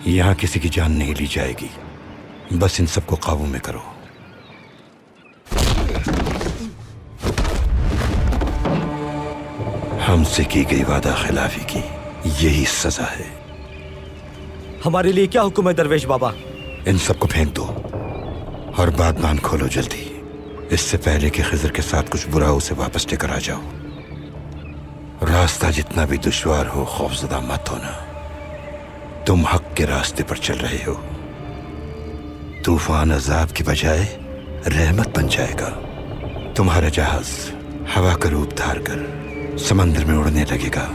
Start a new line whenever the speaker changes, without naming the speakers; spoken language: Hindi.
यहाँ किसी की जान नहीं ली जाएगी, बस इन सबको काबू में करो। हमसे की गई वादा खिलाफी की यही सजा है।
हमारे लिए क्या हुक्म है दरवेश बाबा?
इन सबको फेंक दो और बागबान खोलो जल्दी, इससे पहले कि खिज़र के साथ कुछ बुरा हो उसे वापस लेकर आ जाओ। रास्ता जितना भी दुश्वार हो खौफज़दा मत होना, तुम हक के रास्ते पर चल रहे हो। तूफान अजाब की बजाय रहमत बन जाएगा। तुम्हारा जहाज हवा का रूप धार कर समंदर में उड़ने लगेगा।